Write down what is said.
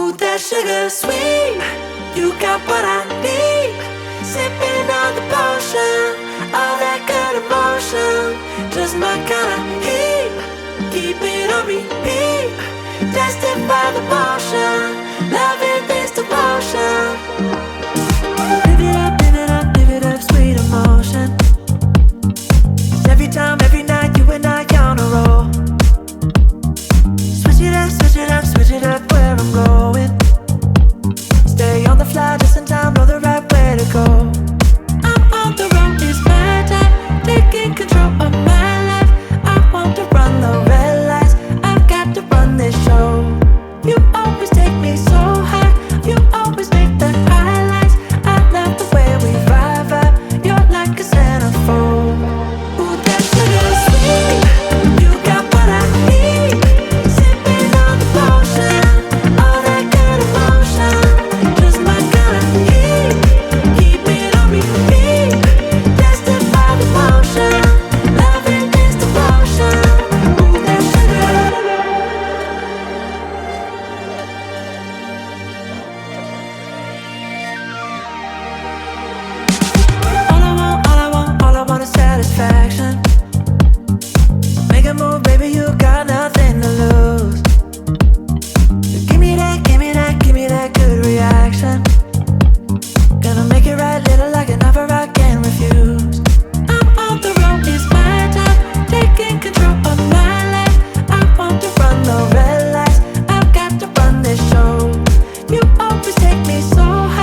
Ooh, that sugar sweet, you got what I need. Sipping on the potion, all that good emotion, just my kind of heat. Keep it on repeat, tested by the motion, loving this devotion. Live it up, live it up, live it up, sweet emotion. Every time, every night, you and I on a roll. Switch it up, switch it up, switch it up where I'm going. Stay on the fly just in time, know the right way to go. I'm on the road, it's my time, taking control of my life. I want to run the red lights, I've got to run this show. You always take me so high, you always make the highlights. I love the way we vibe, you're like a centerfold. Ooh, that sugar sweet, you got what I need. Sipping on the potion, all that good emotion, just my kind of heat. Keep it on repeat, tested by the motion, loving this devotion. Ooh, that sugar. All I want is satisfaction. Make a move, baby, you got nothing to lose. Give me that, give me that, give me that good reaction. Gonna make it right, little like an offer I can't refuse. I'm on the road, it's my time, taking control of my life. I want to run the red lights, I've got to run this show. You always take me so high.